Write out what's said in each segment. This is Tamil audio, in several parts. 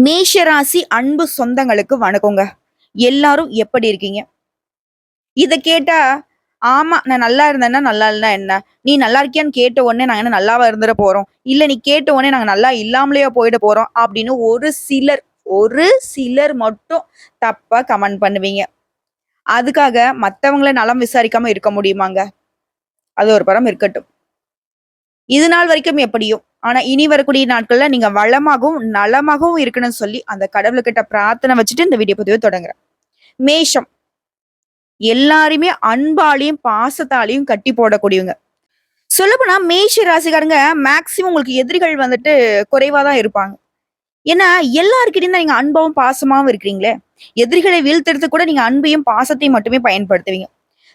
மேஷராசி அன்பு சொந்தங்களுக்கு வணக்கங்க. எல்லாரும் எப்படி இருக்கீங்க? இத கேட்டா, ஆமா நான் நல்லா இருந்தேன்னா, நல்லா இல்லன்னா என்ன? நீ நல்லா இருக்கியான்னு கேட்ட உடனே நாங்க என்ன நல்லாவா இருந்துற போறோம்? இல்ல நீ கேட்ட உடனே நாங்க நல்லா இல்லாமலேயா போயிட போறோம்? அப்படின்னு ஒரு சிலர் மட்டும் தப்பா கமெண்ட் பண்ணுவீங்க. அதுக்காக மத்தவங்கள நலம் விசாரிக்காம இருக்க முடியுமாங்க? அது ஒரு புறம் இருக்கட்டும். இது நாள் வரைக்கும் எப்படியோ, ஆனா இனி வரக்கூடிய நாட்கள்ல நீங்க வளமாகவும், நலமாகவும் இருக்கணும்னு சொல்லி அந்த கடவுள்கிட்ட பிரார்த்தனை வச்சுட்டு இந்த வீடியோ பதிவ தொடங்குறேன். மேஷம் எல்லாரையுமே அன்பாலையும், பாசத்தாலையும் கட்டி போடக்கூடியவங்க. சொல்லப்போனா மேஷ ராசிக்காரங்க மேக்ஸிமம் உங்களுக்கு எதிரிகள் வந்துட்டு குறைவா தான் இருப்பாங்க. ஏன்னா எல்லார்கிட்டயும் தான் நீங்க அன்பாவும், பாசமாவும் இருக்கிறீங்களே. எதிரிகளை வீழ்த்துறதுக்கு கூட நீங்க அன்பையும், பாசத்தையும் மட்டுமே பயன்படுத்துவீங்க.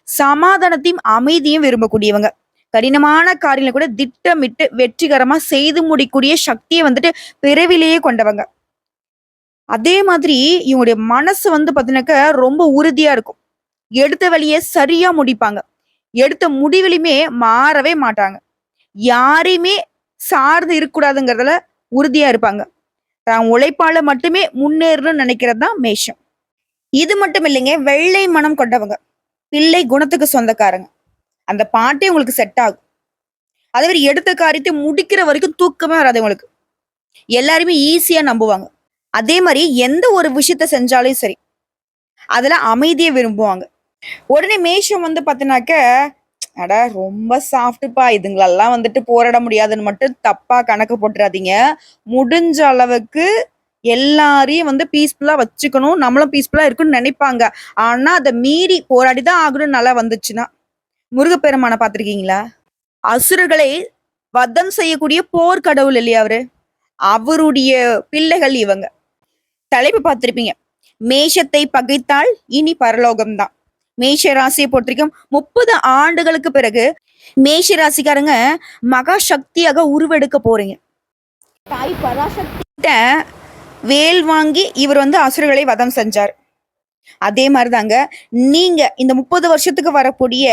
சமாதானத்தையும், அமைதியும் விரும்பக்கூடியவங்க. கடினமான காரியங்களை கூட திட்டமிட்டு வெற்றிகரமா செய்து முடிக்கூடிய சக்தியை வந்துட்டு பிறவிலேயே கொண்டவங்க. அதே மாதிரி இவங்களுடைய மனசு வந்து பாத்தீங்கன்னாக்க ரொம்ப உறுதியா இருக்கும். எடுத்த வழியை சரியா முடிப்பாங்க. எடுத்த முடிவிலுமே மாறவே மாட்டாங்க. யாரையுமே சார்ந்து இருக்கக்கூடாதுங்கிறதுல உறுதியா இருப்பாங்க. தான் உழைப்பால மட்டுமே முன்னேறணும்னு நினைக்கிறது தான் மேஷம். இது மட்டும் இல்லைங்க, வெள்ளை மனம் கொண்டவங்க. பிள்ளை குணத்துக்கு சொந்தக்காரங்க. அந்த பாட்டே உங்களுக்கு செட் ஆகும். அதே மாதிரி எடுத்த காரியத்தை முடிக்கிற வரைக்கும் தூக்கமே வராது உங்களுக்கு. எல்லாருமே ஈஸியா நம்புவாங்க. அதே மாதிரி எந்த ஒரு விஷயத்த செஞ்சாலும் சரி, அதுல அமைதியை விரும்புவாங்க. உடனே மேஷம் வந்து பாத்தீங்கன்னாக்க, அட ரொம்ப சாஃப்ட்டுப்பா, இதுங்களெல்லாம் வந்துட்டு போராட முடியாதுன்னு மட்டும் தப்பா கணக்கு போட்டுறாதீங்க. முடிஞ்ச அளவுக்கு எல்லாரையும் வந்து பீஸ்ஃபுல்லா வச்சுக்கணும், நம்மளும் பீஸ்ஃபுல்லா இருக்குன்னு நினைப்பாங்க. ஆனா அதை மீறி போராடிதான் ஆகணும்னு நல்லா வந்துச்சுன்னா, முருகப்பெருமான பார்த்திருக்கீங்களா? அசுரர்களை வதம் செய்யக்கூடிய போர் கடவுள் இல்லையா அவரு? அவருடைய பிள்ளைகள் இவங்க. தலைப்பு பார்த்திருப்பீங்க. மேஷத்தை பகைத்தால் இனி பரலோகம்தான். மேஷ ராசியை பொறுத்த வரைக்கும் 30 ஆண்டுகளுக்கு பிறகு மேஷ ராசிக்காரங்க மகா சக்தியாக உருவெடுக்க போறீங்க. தாய் பராசக்திட்ட வேல் வாங்கி இவர் வந்து அசுரர்களை வதம் செஞ்சார். அதே மாதிரிதாங்க நீங்க இந்த 30 வருஷத்துக்கு வரக்கூடிய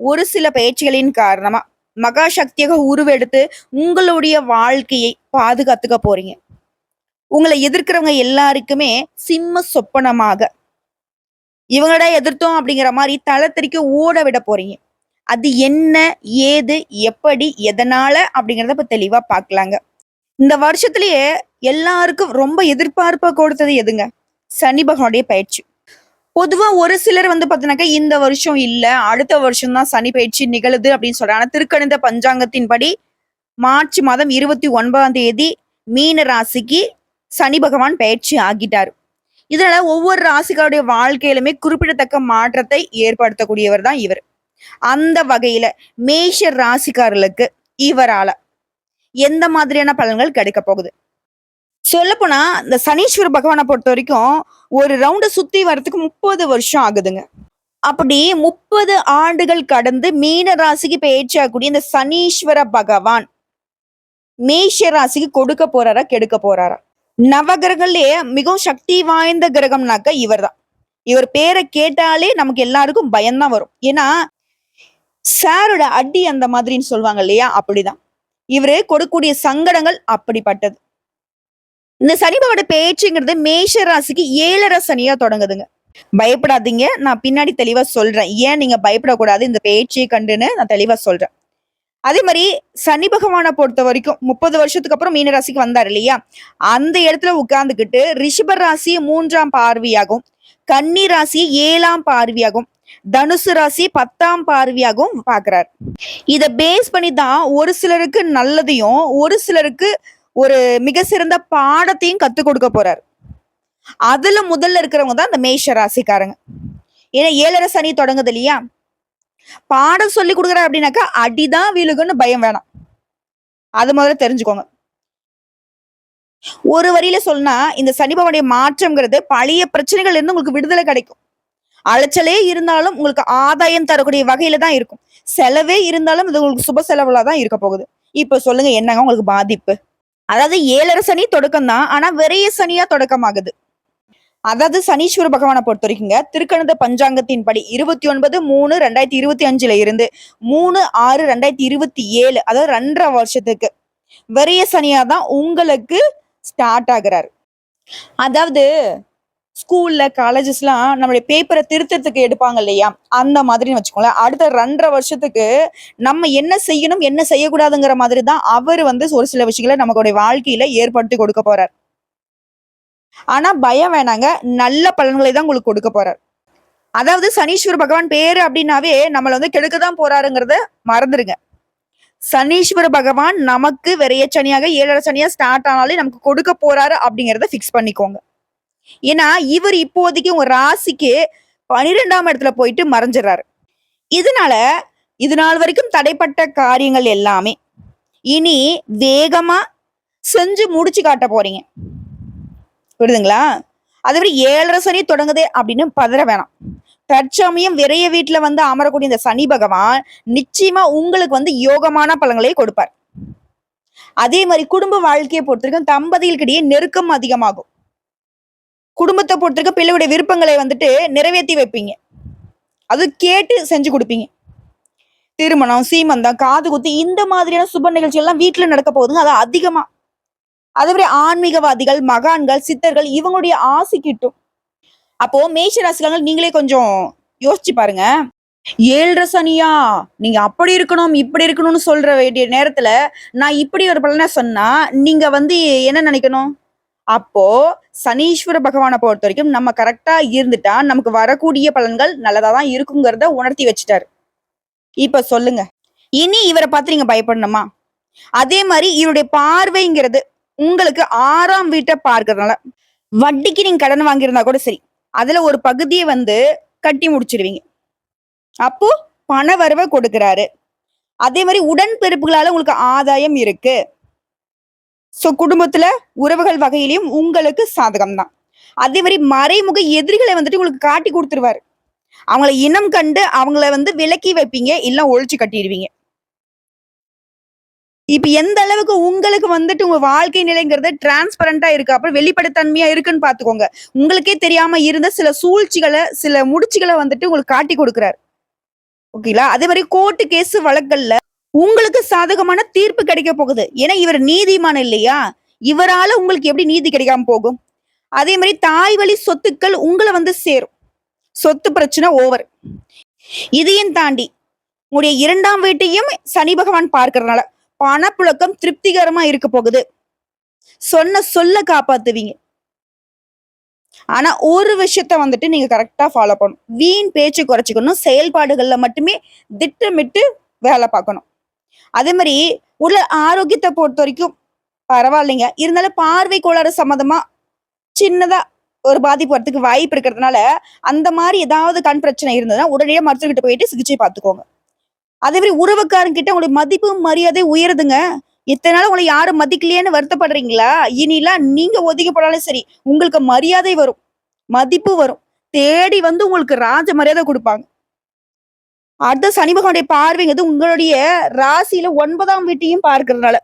ஒரு சில பயிற்சிகளின் காரணமா மகா சக்தியாக உருவெடுத்து உங்களுடைய வாழ்க்கையை பாதுகாத்துக்க போறீங்க. உங்களை எதிர்க்கிறவங்க எல்லாருக்குமே சிம்ம சொப்பனமாக இவங்களோட எதிர்த்தோம் அப்படிங்கிற மாதிரி தளத்திற்கு ஓட விட போறீங்க. அது என்ன, ஏது, எப்படி, எதனால அப்படிங்கிறத இப்ப தெளிவா பார்க்கலாங்க. இந்த வருஷத்திலேயே எல்லாருக்கும் ரொம்ப எதிர்பார்ப்ப கொடுத்தது எதுங்க? சனி பகவானுடைய பயிற்சி. பொதுவா ஒரு சிலர் வந்து பாத்தீங்கன்னாக்கா இந்த வருஷம் இல்ல, அடுத்த வருஷம் தான் சனி பயிற்சி நிகழுது அப்படின்னு சொல்றாங்க. ஆனா திருக்கணித பஞ்சாங்கத்தின்படி மார்ச் மாதம் 29ஆம் தேதி மீன ராசிக்கு சனி பகவான் பயிற்சி ஆகிட்டாரு. இதனால ஒவ்வொரு ராசிக்காருடைய வாழ்க்கையிலுமே குறிப்பிடத்தக்க மாற்றத்தை ஏற்படுத்தக்கூடியவர் தான் இவர். அந்த வகையில மேஷ ராசிக்காரர்களுக்கு இவரால எந்த மாதிரியான பலன்கள் கிடைக்க போகுது? சொல்லப்போனா இந்த சனீஸ்வர பகவானை பொறுத்த வரைக்கும் ஒரு ரவுண்ட சுத்தி வர்றதுக்கு 30 வருஷம் ஆகுதுங்க. அப்படி 30 ஆண்டுகள் கடந்து மீன ராசிக்கு பெயர்ச்சியாகக்கூடிய இந்த சனீஸ்வர பகவான் மேஷ ராசிக்கு கொடுக்க போறாரா, கெடுக்க போறாரா? நவகிரகங்கள்லயே மிகவும் சக்தி வாய்ந்த கிரகம்னாக்க இவர்தான். இவர் பேரை கேட்டாலே நமக்கு எல்லாருக்கும் பயம்தான் வரும். ஏன்னா சாரோட அடி அந்த மாதிரின்னு சொல்லுவாங்க இல்லையா, அப்படிதான். இவரு கொடுக்கக்கூடிய சங்கடங்கள் அப்படிப்பட்டது. இந்த சனிபவோட பேச்சுங்கிறது மேஷ ராசிக்கு 7.5 சனியா தொடங்குதுங்க. பயப்படாதீங்க, நான் பின்னாடி தெளிவா சொல்றேன். ஏன் நீங்க பயப்படக்கூடாது இந்த பேச்சை கண்டுன்னு நான் தெளிவா சொல்றேன். அதே மாதிரி சனி பகவானை பொறுத்த வரைக்கும் 30 வருஷத்துக்கு அப்புறம் மீன ராசிக்கு வந்தார் இல்லையா, அந்த இடத்துல உட்கார்ந்துகிட்டு ரிஷப ராசி 3ஆம் பார்வையாகும், கன்னி ராசி 7ஆம் பார்வையாகும், தனுசு ராசி 10ஆம் பார்வையாகவும் பாக்குறாரு. இத பேஸ் பண்ணி தான் ஒரு சிலருக்கு நல்லதையும் ஒரு சிலருக்கு ஒரு மிக சிறந்த பாடத்தையும் கத்துக் கொடுக்க போறாரு. அதுல முதல்ல இருக்கிறவங்க தான் இந்த மேஷ ராசிக்காரங்க. ஏன்னா 7.5 சனி தொடங்குது இல்லையா, பாடம் சொல்லி கொடுக்குற அப்படின்னாக்கா அடிதான் விழுகுன்னு பயம் வேணாம். அது முதல்ல தெரிஞ்சுக்கோங்க. ஒரு வரியில சொன்னா இந்த சனிபவனுடைய மாற்றம்ங்கிறது பழைய பிரச்சனைகள் இருந்து உங்களுக்கு விடுதலை கிடைக்கும். அலைச்சலே இருந்தாலும் உங்களுக்கு ஆதாயம் தரக்கூடிய வகையில தான் இருக்கும். செலவே இருந்தாலும் இது உங்களுக்கு சுப செலவுல தான் இருக்க போகுது. இப்ப சொல்லுங்க என்னங்க உங்களுக்கு பாதிப்பு? அதாவது 7.5 சனி தொடக்கம் தான், ஆனா விரைய சனியா தொடக்கமாகுது. அதாவது சனீஸ்வர பகவானை பொறுத்த வரைக்குங்க திருக்கணித பஞ்சாங்கத்தின்படி 29/3/2025 இருந்து 3/6/2027 அதாவது 2.5 வருஷத்துக்கு விரைய சனியா தான் உங்களுக்கு ஸ்டார்ட் ஆகுறாரு. அதாவது ஸ்கூல்ல, காலேஜஸ்லாம் நம்மளுடைய பேப்பர திருத்தறதுக்கு எடுப்பாங்க இல்லையா? அந்த மாதிரின்னு வச்சுக்கோங்களேன். அடுத்த 2 1/2 வருஷத்துக்கு நம்ம என்ன செய்யணும், என்ன செய்யக்கூடாதுங்கிற மாதிரி தான் அவரு வந்து ஒரு சில விஷயங்கள நம்மளுடைய வாழ்க்கையில ஏற்படுத்தி கொடுக்க போறார். ஆனா பயம் வேணாங்க. நல்ல பலன்களை தான் உங்களுக்கு கொடுக்க போறார். அதாவது சனீஸ்வர பகவான் பேரு அப்டின்னாவே நம்மள வந்து கெடுக்க தான் போறாருங்கிறத மறந்துருங்க. சனீஸ்வர பகவான் நமக்கு விரைய சனியாக 7 சனியா ஸ்டார்ட் ஆனாலே நமக்கு கொடுக்க போறாரு அப்டிங்கிறத ஃபிக்ஸ் பண்ணிக்கோங்க. ஏன்னா, இவர் இப்போதைக்கு உங்க ராசிக்கு 12ஆம் இடத்துல போயிட்டு மறைஞ்சிடுறாரு. இதனால, இது நாள் வரைக்கும் தடைப்பட்ட காரியங்கள் எல்லாமே, இனி வேகமா செஞ்சு முடிச்சு காட்ட போறீங்க. புரியுதுங்களா? அதுவரை 7 சனி தொடங்குதே அப்படின்னு பதற வேணாம். தற்சமயம் விரைய வீட்ல வந்து அமரக்கூடிய இந்த சனி பகவான், நிச்சயமா உங்களுக்கு வந்து யோகமான பலன்களை கொடுப்பார். அதே மாரி குடும்ப வாழ்க்கைய பொறுத்தவரைக்கும் தம்பதிகளுக்கிடையே நெருக்கம் அதிகமாகும். குடும்பத்த பொறுத்தவரைக்கும் பிள்ளையுடைய விருப்பங்களை வந்துட்டு நிறைவேத்தி வைப்பீங்க. அது கேட்டு செஞ்சு குடுப்பீங்க. திருமணம், சீமந்தம், காது குத்து இந்த மாதிரியான சுப நிகழ்ச்சிகள் எல்லாம் வீட்ல நடக்க போகுதுங்க. அது அதிகமா. அதேமாரி ஆன்மீகவாதிகள், மகான்கள், சித்தர்கள் இவங்களுடைய ஆசி கிட்டும். அப்போ மேஷ ராசிக்காரங்க நீங்களே கொஞ்சம் யோசிச்சு பாருங்க. 7 சனியா? நீங்க அப்படி இருக்கணும், இப்படி இருக்கணும்னு சொல்ற வேண்டிய நேரத்துல, நான் இப்படி ஒரு பலன சொன்னா, நீங்க வந்து என்ன நெனைக்கணும்? அப்போ சனீஸ்வர பகவான பொறுத்தவரைக்கும் நம்ம கரெக்ட்டா இருந்துட்டா, நமக்கு வரக்கூடிய பலன்கள் நல்லதா தான் இருக்குங்கிறத உணர்த்தி வச்சுட்டாரு. இப்ப சொல்லுங்க. இனி இவர பார்த்து நீங்க பயப்படணுமா? அதே மாரி இவருடைய பார்வைங்கிறது உங்களுக்கு 6ஆம் வீட்ட பார்க்கிறதுனால, வட்டிக்கு நீங்க கடன் வாங்கியிருந்தா கூட சரி, அதுல ஒரு பகுதிய வந்து கட்டி முடிச்சுருவீங்க. அப்போ பண வரவ கொடுக்கிறாரு. அதே மாரி உடன்பிறப்புகளால உங்களுக்கு ஆதாயம் இருக்கு. குடும்பத்துல உறவுகள் வகையிலயும் உங்களுக்கு சாதகம் தான். அதே மாரி மறைமுக எதிரிகள வந்துட்டு உங்களுக்கு காட்டி குடுத்துருவாரு. அவங்கள இனம் கண்டு அவங்கள வந்து விலக்கி வைப்பீங்க, இல்ல ஒழிச்சு கட்டிருவீங்க. இப்ப எந்த அளவுக்கு உங்களுக்கு வந்துட்டு உங்க வாழ்க்கை நிலைங்கிறது டிரான்ஸ்பரண்டா இருக்கு. அப்புறம் வெளிப்படைத்தன்மையா இருக்குன்னு பார்த்துக்கோங்க. உங்களுக்கே தெரியாம இருந்த சில சூழ்ச்சிகள, சில முடிச்சுகள வந்துட்டு உங்களுக்கு காட்டிக் குடுக்குறாரு. ஓகேங்களா? அதே மாரி கோர்ட் கேஸ் வழக்குகள்ல உங்களுக்கு சாதகமான தீர்ப்பு கிடைக்க போகுது. ஏன்னா இவர் நீதிமான் இல்லையா? இவரால உங்களுக்கு எப்படி நீதி கிடைக்காம போகும்? அதே மாரி தாய் வழி சொத்துக்கள் உங்கள வந்து சேரும். சொத்து பிரச்சனை ஓவர். இதையும் தாண்டி உங்களுடைய 2ஆம் வீட்டையும் சனி பகவான் பார்க்கிறதுனால பணப்புழக்கம் திருப்திகரமா இருக்க போகுது. சொன்ன சொல்ல காப்பாத்துவீங்க. ஆனா ஒரு விஷயத்த வந்துட்டு நீங்க கரெக்ட்டா ஃபாலோ பண்ணணும். வீண் பேச்சு குறைச்சுக்கணும். செயல்பாடுகள்ல மட்டுமே திட்டமிட்டு வேலை பார்க்கணும். அதே மாரி உடல் ஆரோக்கியத்த பொறுத்தவரைக்கும் பரவாயில்லைங்க. இருந்தாலும் பார்வை கோளாறு சம்மந்தமா சின்னதா ஒரு பாதிப்பு வரதுக்கு வாய்ப்பு இருக்கிறதுனால, அந்த மாரி ஏதாவது கண் பிரச்சனை இருந்ததுன்னா, உடனடியா மருத்துவர்கிட்ட போயிட்டு சிகிச்சை பார்த்துக்கோங்க. அதே மாரி உறவுக்காரங்க உங்களுடைய மதிப்பு, மரியாதை உயருதுங்க. இத்தன நாள் உங்கள யாரும் மதிக்கலையேன்னு வருத்தப்படுறீங்களா? இனிலாம் நீங்க ஒதுக்கப்பட்டாலும் சரி, உங்களுக்கு மரியாதை வரும். மதிப்பு வரும். தேடி வந்து உங்களுக்கு ராஜ மரியாதை குடுப்பாங்க. அடுத்த சனி பகவானுடைய பார்வைங்கிறது உங்களுடைய ராசியில 9ஆம் வீட்டையும் பார்க்கிறதுனால,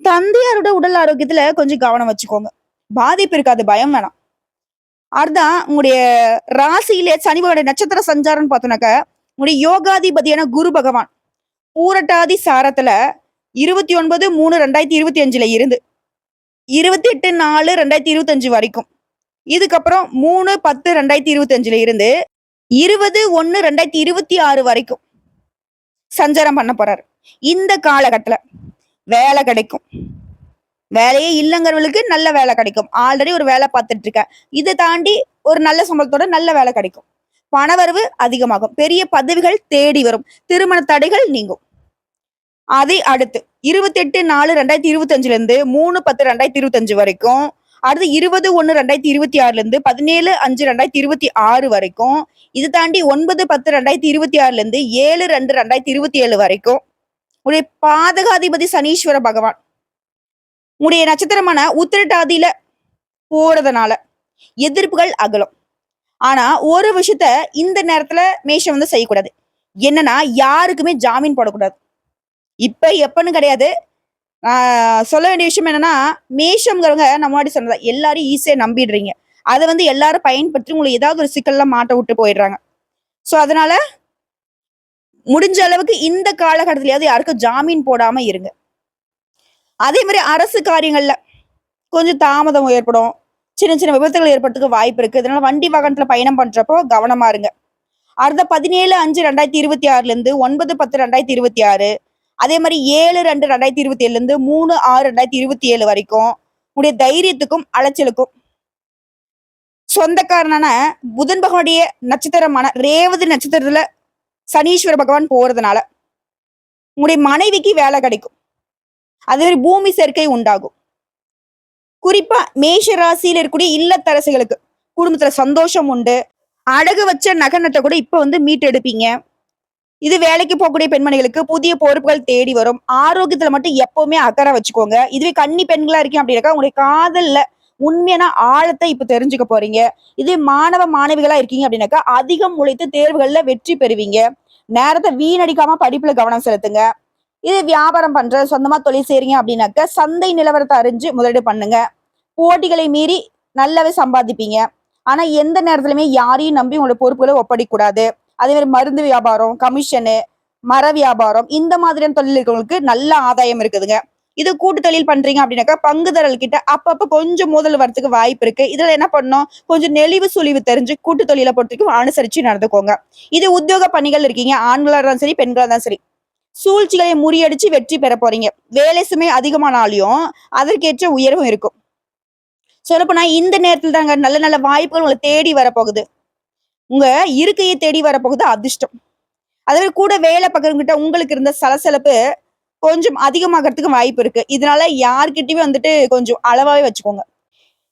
தந்தையாரோட உடல் ஆரோக்கியத்துல கொஞ்சம் கவனம் வச்சுக்கோங்க. பாதிப்பு இருக்காது. பயம் வேணாம். அடுத்ததான் உங்களுடைய ராசியிலே சனி பகவானுடைய நட்சத்திர சஞ்சாரம்னு பார்த்தோம்னாக்க, உங்களுடைய யோகாதிபதியான குரு பகவான் பூரட்டாதி சாரத்துல 29/3/2025ல இருந்து 28/4/2025 வரைக்கும். இதுக்கப்புறம் 3/10/2025ல இருந்து 20/1/2026 வரைக்கும் சஞ்சாரம் பண்ண போறாரு. இந்த காலகட்டத்துல வேலை கிடைக்கும். வேலையே இல்லங்கிறவங்களுக்கு நல்ல வேலை கிடைக்கும். ஆல்ரெடி ஒரு வேலை பார்த்துட்டு இருக்கேன். இத தாண்டி ஒரு நல்ல சம்பளத்தோட நல்ல வேலை கிடைக்கும். பணவரவு அதிகமாகும். பெரிய பதவிகள் தேடி வரும். திருமண தடைகள் நீங்கும். அதை அடுத்து 28/4/2025ல இருந்து 3/10/2025 வரைக்கும். அடுத்து 20/1/2026ல இருந்து 17/5/2026 வரைக்கும். இது தாண்டி 9/10/2026ல இருந்து 7/2/2027 வரைக்கும். உங்களுடைய பாதகாதிபதி சனீஸ்வர பகவான் உங்களுடைய நட்சத்திரமான உத்திரட்டாதியில போறதுனால எதிர்ப்புகள் அகலும். ஆனா ஒரு விஷயத்த இந்த நேரத்துல மேஷம் வந்து செய்யக்கூடாது. என்னன்னா யாருக்குமே ஜாமீன் போடக்கூடாது. இப்ப எப்பன்னு கிடையாது. சொல்ல வேண்டிய விஷயம் என்னன்னா, மேஷம்ங்கிறவங்க நான் முன்னாடி சொன்னது எல்லாரையும் ஈஸியா நம்பிடுறீங்க. அத வந்து எல்லாரும் பயன்படுத்தி உங்கள ஏதாவது ஒரு சிக்கல்ல மாட்ட விட்டு போயிடுறாங்க. அதனால முடிஞ்ச அளவுக்கு இந்த காலகட்டத்திலயாவது யாருக்கும் ஜாமீன் போடாம இருங்க. அதே மாரி அரசு காரியங்கள்ல கொஞ்சம் தாமதம் ஏற்படும். சின்ன சின்ன விபத்துகள் ஏற்படுறதுக்கு வாய்ப்பு இருக்கு. இதனால வண்டி வாகனத்துல பயணம் பண்றப்போ கவனமா இருங்க. அடுத்த 17/5/2026 இருந்து 9/10/2026, அதே மாதிரி 7/2/2027 இருந்து 3/6/2027 வரைக்கும் உங்களுடைய தைரியத்துக்கும் அலைச்சலுக்கும் சொந்தக்காரனான புதன் பகவானுடைய நட்சத்திரமான ரேவதி நட்சத்திரத்துல சனீஸ்வர பகவான் போறதுனால உங்களுடைய மனைவிக்கு வேலை கிடைக்கும். அதே மாதிரி பூமி சேர்க்கை உண்டாகும். குறிப்பா மேஷ ராசியில இருக்கக்கூடிய இல்லத்தரசிகளுக்கு குடும்பத்துல சந்தோஷம் உண்டு. அடகு வச்ச நகை நட்டை கூட இப்ப வந்து மீட்டெடுப்பீங்க. இது வேலைக்கு போகக்கூடிய பெண்மணிகளுக்கு புதிய பொறுப்புகள் தேடி வரும். ஆரோக்கியத்துல மட்டும் எப்பவுமே அக்கறை வச்சுக்கோங்க. இதுவே கன்னி பெண்களா இருக்கீங்க அப்படின்னாக்கா உங்களுடைய காதல்ல உண்மையான ஆழத்தை இப்ப தெரிஞ்சுக்க போறீங்க. இதே மாணவ மாணவிகளா இருக்கீங்க அப்படின்னாக்கா அதிகம் உழைத்து தேர்வுகள்ல வெற்றி பெறுவீங்க. நேரத்தை வீணடிக்காம படிப்புல கவனம் செலுத்துங்க. இது வியாபாரம் பண்ற சொந்தமா தொழில் செய்றீங்க அப்படின்னாக்க சந்தை நிலவரத்தை அறிஞ்சு முதலீடு பண்ணுங்க. போட்டிகளை மீறி நல்லாவே சம்பாதிப்பீங்க. ஆனா எந்த நேரத்திலுமே யாரையும் நம்பி உங்களோட பொறுப்புகளை ஒப்படைக்க கூடாது. அதே மாதிரி மருந்து வியாபாரம், கமிஷனு, மர வியாபாரம் இந்த மாதிரியான தொழில் இருக்கிறவங்களுக்கு நல்ல ஆதாயம் இருக்குதுங்க. இது கூட்டு தொழில் பண்றீங்க அப்படின்னாக்கா பங்குதாரர்கள் கிட்ட அப்பப்ப கொஞ்சம் மோதல் வரத்துக்கு வாய்ப்பு இருக்கு. இதுல என்ன பண்ணணும், கொஞ்சம் நெளிவு சுழிவு தெரிஞ்சு கூட்டு தொழிலை பொறுத்தவரைக்கும் அனுசரிச்சு நடந்துக்கோங்க. இது உத்தியோக பணிகள் இருக்கீங்க, ஆண்களா இருந்தாலும் சரி பெண்களா இருந்தாலும் சரி, சூழ்ச்சிகளை முறியடிச்சு வெற்றி பெற போறீங்க. வேலை சுமை அதிகமானாலையும் அதற்கேற்ற உயர்வும் இருக்கும். சொல்லப்போனா இந்த நேரத்துல தாங்க நல்ல நல்ல வாய்ப்புகள் உங்களை தேடி வரப்போகுது. உங்க இருக்கையை தேடி வரப்போகுது அதிர்ஷ்டம். அதே கூட வேலை பார்க்கறவங்கிட்ட உங்களுக்கு இருந்த சலசலப்பு கொஞ்சம் அதிகமாகறதுக்கு வாய்ப்பு இருக்கு. இதனால யார்கிட்டயுமே வந்துட்டு கொஞ்சம் அளவாவே வச்சுக்கோங்க.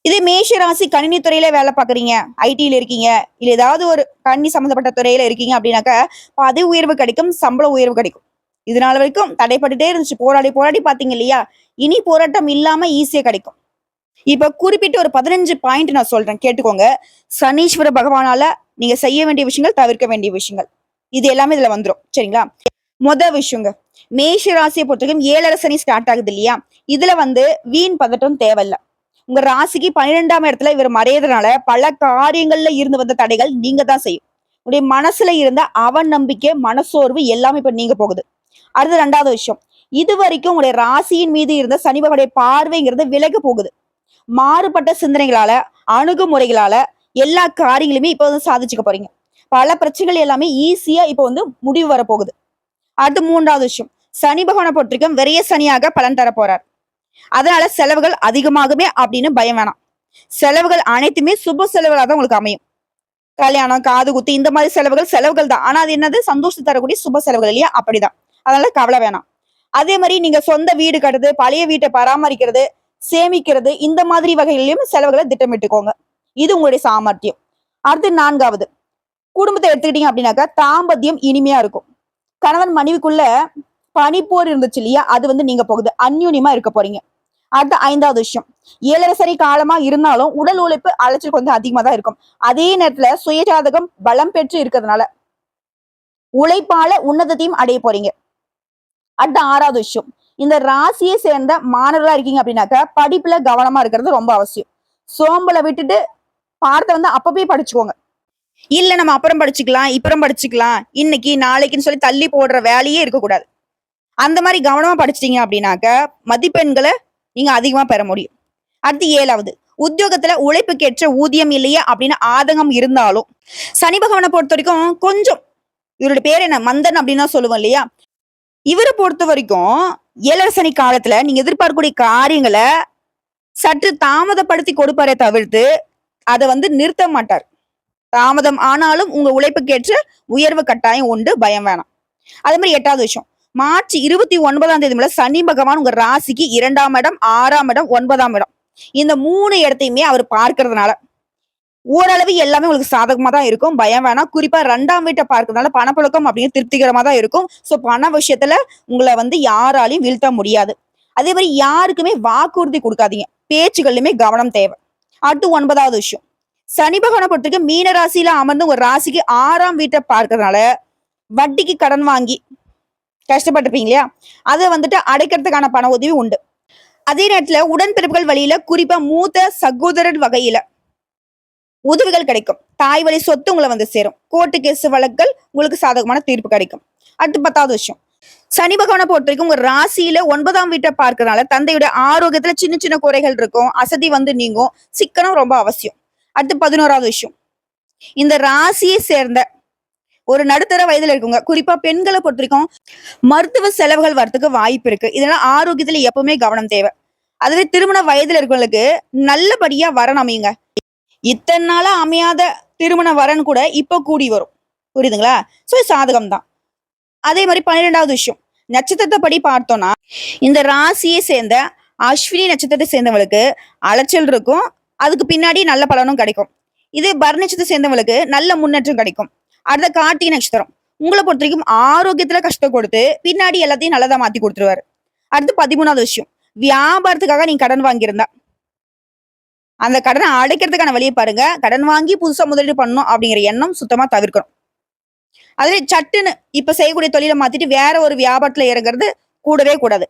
இதே மேஷ ராசி கணினி துறையில வேலை பார்க்குறீங்க, ஐடியில இருக்கீங்க, இல்ல ஏதாவது ஒரு கணினி சம்பந்தப்பட்ட துறையில இருக்கீங்க அப்படின்னாக்க பதவி உயர்வு கிடைக்கும், சம்பள உயர்வு கிடைக்கும். இதனால வரைக்கும் தடைப்பட்டுட்டே இருந்துச்சு, போராடி போராடி பாத்தீங்க இல்லையா? இனி போராட்டம் இல்லாம ஈஸியா கிடைக்கும். இப்ப குறிப்பிட்டு ஒரு 15 பாயிண்ட் நான் சொல்றேன், கேட்டுக்கோங்க. சனீஸ்வர பகவானால நீங்க செய்ய வேண்டிய விஷயங்கள், தவிர்க்க வேண்டிய விஷயங்கள், இது எல்லாமே இதுல வந்துரும். சரிங்களா? விஷயங்க, மேஷ ராசியை பொறுத்தவரைக்கும் 7 சனி ஸ்டார்ட் ஆகுது இல்லையா? இதுல வந்து வீண் பதட்டம் தேவையில்ல. உங்க ராசிக்கு 12ஆம் இடத்துல இவர் மறையறதுனால பல காரியங்கள்ல இருந்து வந்த தடைகள் நீங்க தான் செய்யும். உடைய மனசுல இருந்த அவன் நம்பிக்கை, மனசோர்வு எல்லாமே இப்ப நீங்க போகுது. அடுத்து 2வது விஷயம், இது வரைக்கும் உங்களுடைய ராசியின் மீது இருந்த சனி பகவானுடைய பார்வைங்கிறது விலக போகுது. மாறுபட்ட சிந்தனைகளால, அணுகுமுறைகளால எல்லா காரியங்களுமே இப்ப வந்து சாதிச்சுக்க போறீங்க. பல பிரச்சனைகள் எல்லாமே ஈஸியா இப்ப வந்து முடிவு வரப்போகுது. அடுத்து 3வது விஷயம், சனி பகவானை பொறுத்தவரைக்கும் விரைய சனியாக பலன் தர போறார். அதனால செலவுகள் அதிகமாகுமே அப்படின்னு பயம் வேணாம். செலவுகள் அனைத்துமே சுப செலவுகளா தான் உங்களுக்கு அமையும். கல்யாணம், காது குத்து இந்த மாதிரி செலவுகள் தான். ஆனா அது என்னது, சந்தோஷம் தரக்கூடிய சுப செலவுகள் இல்லையா? அப்படிதான். அதனால கவலை வேணாம். அதே மாதிரி நீங்க சொந்த வீடு கட்டுறது, பழைய வீட்டை பராமரிக்கிறது, சேமிக்கிறது இந்த மாதிரி வகைகளிலும் செலவுகளை திட்டமிட்டுக்கோங்க. இது உங்களுடைய சாமர்த்தியம். அடுத்து 4வது, குடும்பத்தை எடுத்துக்கிட்டீங்க அப்படின்னாக்கா தாம்பத்தியம் இனிமையா இருக்கும். கணவன் மனைவிக்குள்ள பனிப்போர் இருந்துச்சு இல்லையா? அது வந்து நீங்க போகுது, அந்யூன்யமா இருக்க போறீங்க. அடுத்த 5வது விஷயம், 7 சரி காலமா இருந்தாலும் உடல் உழைப்பு அலைச்சல் கொஞ்சம் அதிகமா தான் இருக்கும். அதே நேரத்துல சுயஜாதகம் பலம் பெற்று இருக்கிறதுனால உழைப்பால உன்னதத்தையும் அடைய போறீங்க. அடுத்த 6வது விஷயம், இந்த ராசியை சேர்ந்த மாணவர்களா இருக்கீங்க அப்படின்னாக்க படிப்புல கவனமா இருக்கிறது ரொம்ப அவசியம். சோம்பலை விட்டுட்டு பாடத்தை வந்து அப்பவே படிச்சுக்கோங்க. இல்ல நம்ம அப்புறம் படிச்சுக்கலாம், இப்புறம் படிச்சுக்கலாம், இன்னைக்கு நாளைக்குன்னு சொல்லி தள்ளி போடுற வேலையே இருக்கக்கூடாது. அந்த மாதிரி கவனமா படிச்சிட்டீங்க அப்படின்னாக்க மதிப்பெண்களை நீங்க அதிகமா பெற முடியும். அடுத்து 7வது, உத்தியோகத்துல உழைப்புக்கேற்ற ஊதியம் இல்லையே அப்படின்னு ஆதங்கம் இருந்தாலும் சனி பகவானை பொறுத்த வரைக்கும் கொஞ்சம், இவருடைய பேர் என்ன, மந்தன் அப்படின்னு சொல்லுவோம் இல்லையா? இவரை பொறுத்த வரைக்கும் 7 சனி காலத்துல நீங்க எதிர்பார்க்கக்கூடிய காரியங்களை சற்று தாமதப்படுத்தி கொடுப்பாரே தவிர்த்து அதை வந்து நிறுத்த மாட்டார். தாமதம் ஆனாலும் உங்க உழைப்புக்கேற்ற உயர்வு கட்டாயம் உண்டு, பயம் வேணாம். அதே மாதிரி 8வது விஷயம், மார்ச் 29ஆம் தேதி முதல்ல சனி பகவான் உங்க ராசிக்கு 2ஆம் இடம், 6ஆம் இடம், 9ஆம் இடம் இந்த 3 இடத்தையுமே அவர் பார்க்கறதுனால ஓரளவு எல்லாமே உங்களுக்கு சாதகமா தான் இருக்கும், பயம் வேணாம். குறிப்பா 2ஆம் வீட்டை பார்க்கறதுனால பணப்புழக்கம் அப்படின்னு திருப்திகரமா தான் இருக்கும். சோ பண விஷயத்துல உங்களை வந்து யாராலையும் வீழ்த்த முடியாது. அதே மாதிரி யாருக்குமே வாக்குறுதி கொடுக்காதீங்க, பேச்சுகள்லயுமே கவனம் தேவை. அடுத்து 9வது விஷயம், சனி பகவானை பொறுத்தவரைக்கும் மீன ராசியில அமர்ந்து ஒரு ராசிக்கு 6ஆம் வீட்டை பார்க்கறதுனால வட்டிக்கு கடன் வாங்கி கஷ்டப்பட்டிருப்பீங்க இல்லையா? அதை வந்துட்டு அடைக்கிறதுக்கான பண உதவி உண்டு. அதே நேரத்துல உடன்பிறப்புகள் வழியில, குறிப்பா மூத்த சகோதரர் வகையில உதவிகள் கிடைக்கும். தாய் வழி சொத்து உங்களை வந்து சேரும். கோர்ட்டு கேஸ் வழக்குகள் உங்களுக்கு சாதகமான தீர்ப்பு கிடைக்கும். அடுத்து 10வது விஷயம், சனி பகவானை பொறுத்த வரைக்கும் உங்க ராசியில 9ஆம் வீட்டை பார்க்கறதுனால தந்தையுடைய ஆரோக்கியத்துல சின்ன சின்ன குறைகள் இருக்கும், அசதி வந்து நீங்கும், சிக்கனம் ரொம்ப அவசியம். அடுத்து 11வது விஷயம், இந்த ராசியை சேர்ந்த ஒரு நடுத்தர வயதுல இருக்குங்க, குறிப்பா பெண்களை பொறுத்த வரைக்கும் மருத்துவ செலவுகள் வரதுக்கு வாய்ப்பு இருக்கு. இதனால ஆரோக்கியத்துல எப்பவுமே கவனம் தேவை. அதுவே திருமண வயதுல இருக்கவங்களுக்கு நல்லபடியா வரன் அமையுங்க. இத்தனை நாளா அமையாத திருமண வரன் கூட இப்ப கூடி வரும். புரியுதுங்களா? சோ சாதகம் தான். அதே மாதிரி 12வது விஷயம், நட்சத்திரத்தை படி பார்த்தோம்னா இந்த ராசியை சேர்ந்த அஸ்வினி நட்சத்திரத்தை சேர்ந்தவங்களுக்கு அலைச்சல் இருக்கும், அதுக்கு பின்னாடி நல்ல பலனும் கிடைக்கும். இதே பரண நட்சத்திரத்தை சேர்ந்தவங்களுக்கு நல்ல முன்னேற்றம் கிடைக்கும். அடுத்த கார்த்திகை நட்சத்திரம் உங்களை பொறுத்த வரைக்கும் ஆரோக்கியத்துல கஷ்டம் கொடுத்து பின்னாடி எல்லாத்தையும் நல்லதா மாத்தி கொடுத்துருவாரு. அடுத்து 13வது விஷயம், வியாபாரத்துக்காக நீங்க கடன் வாங்கியிருந்தா அந்த கடனை அடைக்கிறதுக்கான வழியை பாருங்க. கடன் வாங்கி புதுசா முதலீடு பண்ணணும் அப்படிங்கிற எண்ணம் சுத்தமா தவிர்க்கணும். அதுவே சட்டுன்னு இப்ப செய்யக்கூடிய தொழிலை மாத்திட்டு வேற ஒரு வியாபாரத்துல இறங்குறது கூடவே கூடாது.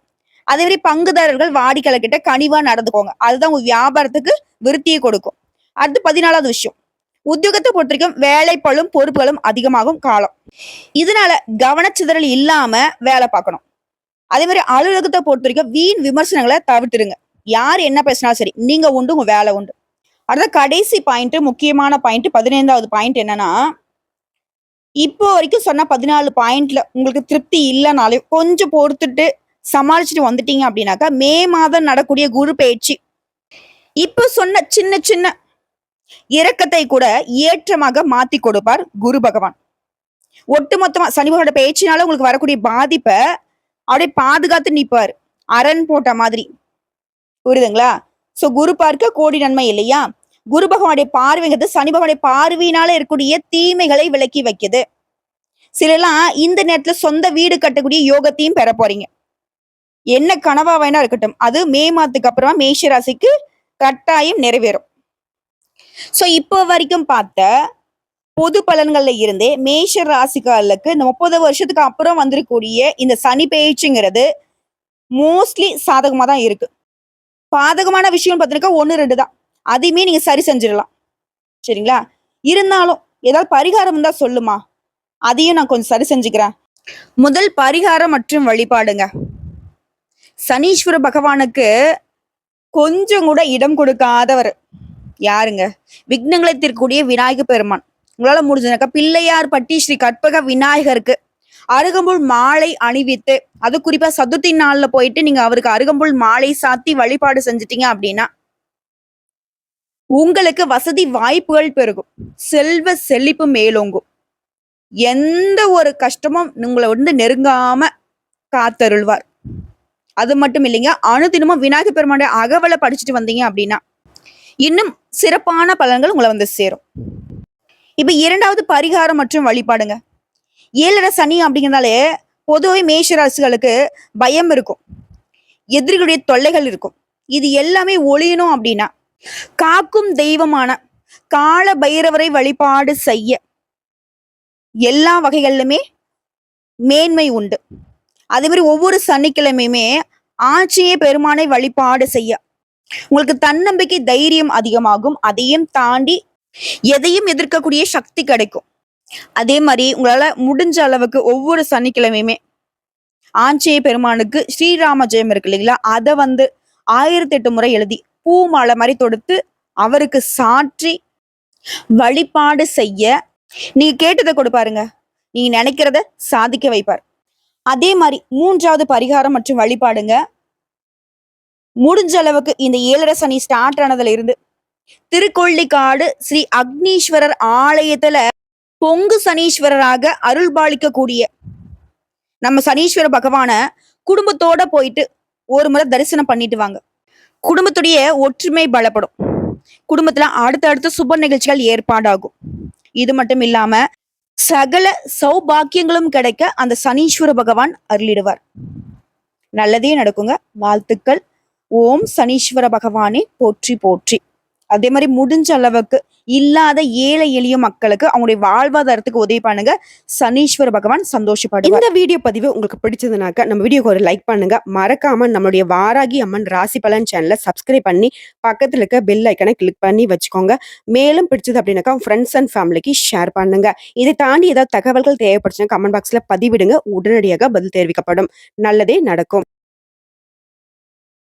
அதே மாதிரி பங்குதாரர்கள் வாடிக்கையாளர் கிட்ட கனிவா நடந்துக்கோங்க, அதுதான் உங்க வியாபாரத்துக்கு விருத்தியை கொடுக்கும். அடுத்து 14வது விஷயம், உத்தியோகத்தை பொறுத்த வரைக்கும் வேலைப்பளும் பொறுப்புகளும் அதிகமாகும் காலம். இதனால கவனச்சிதறல் இல்லாம வேலை பார்க்கணும். அதே மாதிரி அலுவலகத்தை பொறுத்த வரைக்கும் வீண் விமர்சனங்களை தவிர்த்துருங்க. யார் என்ன பேசினாலும் சரி, நீங்க உண்டு, உங்க வேலை உண்டு. அடுத்த கடைசி பாயிண்ட், முக்கியமான பாயிண்ட், 15வது பாயிண்ட் என்னன்னா, இப்போ வரைக்கும் சொன்ன 14 பாயிண்ட்ல உங்களுக்கு திருப்தி இல்லைனாலும் கொஞ்சம் பொறுத்துட்டு சமாளிச்சுட்டு வந்துட்டீங்க அப்படின்னாக்கா, மே மாதம் நடக்கூடிய குரு பயிற்சி இப்போ சொன்ன சின்ன சின்ன இறக்கத்தை கூட ஏற்றமாக மாத்தி கொடுப்பார் குரு பகவான். ஒட்டுமொத்தமா சனி பகவானோட பயிற்சினால உங்களுக்கு வரக்கூடிய பாதிப்பை அப்படியே பாதுகாத்து நிற்பார், அரண் போட்ட மாதிரி. புரியுதுங்களா? சோ குரு பார்க்க கோடி நன்மை இல்லையா? குரு பகவானுடைய பார்வைங்கிறது சனி பகவானுடைய பார்வையினால இருக்கக்கூடிய தீமைகளை விலக்கி வைக்குது. சிலர்லாம் இந்த நேரத்துல சொந்த வீடு கட்டக்கூடிய யோகத்தையும் பெற போறீங்க. என்ன கனவா வேணா இருக்கட்டும், அது மே மாதத்துக்கு அப்புறமா மேஷ ராசிக்கு கட்டாயம் நிறைவேறும். சோ இப்போ வரைக்கும் பார்த்த பொது பலன்கள்ல இருந்தே மேஷ ராசிக்காரர்களுக்கு இந்த 30 வருஷத்துக்கு அப்புறம் வந்திருக்கக்கூடிய இந்த சனி பயிற்சிங்கிறது மோஸ்ட்லி சாதகமா தான் இருக்கு. பாதகமான விஷயம் பார்த்தீங்கன்னா 1-2 தான், அதையுமே நீங்க சரி செஞ்சிடலாம். சரிங்களா? இருந்தாலும் ஏதாவது பரிகாரம் இருந்தா சொல்லுமா, அதையும் நான் கொஞ்சம் சரி செஞ்சுக்கிறேன். முதல் பரிகாரம் மற்றும் வழிபாடுங்க, சனீஸ்வர பகவானுக்கு கொஞ்சம் கூட இடம் கொடுக்காதவர் யாருங்க? விக்னங்களை தீர்க்கக்கூடிய விநாயக பெருமான். உங்களால முடிஞ்சதுனாக்கா பிள்ளையார் பட்டி ஸ்ரீ கற்பக விநாயகருக்கு அருகம்புல் மாலை அணிவித்து, அது குறிப்பா சதுர்த்தி நாள்ல போயிட்டு நீங்க அவருக்கு அருகம்புல் மாலை சாத்தி வழிபாடு செஞ்சுட்டீங்க அப்படின்னா உங்களுக்கு வசதி வாய்ப்புகள் பெருகும், செல்வ செழிப்பு மேலோங்கும், எந்த ஒரு கஷ்டமும் உங்களை வந்து நெருங்காம காத்தருள்வார். அது மட்டும் இல்லைங்க, அனுதினமும் விநாயகர் பெருமானுடைய அகவலை படிச்சுட்டு வந்தீங்க அப்படின்னா இன்னும் சிறப்பான பலன்கள் உங்களை வந்து சேரும். இப்ப 2வது பரிகாரம் மற்றும் வழிபாடுங்க. 7 சனி அப்படிங்கிறதாலே பொதுவே மேஷ ராசிகளுக்கு பயம் இருக்கும், எதிரிகளுடைய தொல்லைகள் இருக்கும். இது எல்லாமே ஒழியணும் அப்படின்னா காக்கும் தெய்வமான கால பைரவரை வழிபாடு செய்ய எல்லா வகைகளிலுமே மேன்மை உண்டு. அதே மாதிரி ஒவ்வொரு சனிக்கிழமையுமே ஆட்சியே பெருமானை வழிபாடு செய்ய உங்களுக்கு தன்னம்பிக்கை தைரியம் அதிகமாகும். அதையும் தாண்டி எதையும் எதிர்க்கக்கூடிய சக்தி கிடைக்கும். அதே மாதிரி உங்களால முடிஞ்ச அளவுக்கு ஒவ்வொரு சனிக்கிழமையுமே ஆஞ்சநேய பெருமானுக்கு ஸ்ரீராம ஜெயம் இருக்கு இல்லைங்களா, அதை வந்து 1008 முறை எழுதி பூ மாலை மாதிரி தொடுத்து அவருக்கு சாற்றி வழிபாடு செய்ய நீங்க கேட்டதை கொடுப்பாருங்க, நீங்க நினைக்கிறத சாதிக்க வைப்பார். அதே மாதிரி 3வது பரிகாரம் மற்றும் வழிபாடுங்க, முடிஞ்ச அளவுக்கு இந்த 7 சனி ஸ்டார்ட் ஆனதுல இருந்து திருக்கொள்ளிக்காடு ஸ்ரீ அக்னீஸ்வரர் ஆலயத்துல பொங்கு சனீஸ்வரராக அருள்பாலிக்கக்கூடிய நம்ம சனீஸ்வர பகவான குடும்பத்தோட போயிட்டு ஒரு முறை தரிசனம் பண்ணிட்டு வாங்க. குடும்பத்துடைய ஒற்றுமை பலப்படும், குடும்பத்துல அடுத்தடுத்த சுப நிகழ்ச்சிகள் ஏற்பாடாகும். இது மட்டும் இல்லாம சகல சௌபாக்கியங்களும் கிடைக்க அந்த சனீஸ்வர பகவான் அருளிடுவார். நல்லதே நடக்குங்க. வாழ்த்துக்கள். ஓம் சனீஸ்வர பகவானே போற்றி போற்றி. அதே மாதிரி முடிஞ்ச அளவுக்கு இல்லாத ஏழை எளிய மக்களுக்கு அவங்களுடைய வாழ்வாதாரத்துக்கு உதவி பண்ணுங்க. சனீஸ்வர பகவான் சந்தோஷப்படுவார். இந்த வீடியோ பதிவு உங்களுக்கு பிடிச்சதுனாக்க நம்ம வீடியோக்கு ஒரு லைக் பண்ணுங்க. மறக்காம நம்மளுடைய வாராகி அம்மன் ராசி பலன் சேனலை சப்ஸ்கிரைப் பண்ணி பக்கத்துல இருக்க பெல் ஐக்கனை கிளிக் பண்ணி வச்சுக்கோங்க. மேலும் பிடிச்சது அப்படின்னாக்கா ஃப்ரெண்ட்ஸ் அண்ட் ஃபேமிலிக்கு ஷேர் பண்ணுங்க. இதை தாண்டி ஏதாவது தகவல்கள் தேவைப்படுச்சுன்னா கமெண்ட் பாக்ஸ்ல பதிவிடுங்க. உடனடியாக பதில் தெரிவிக்கப்படும். நல்லதே நடக்கும்.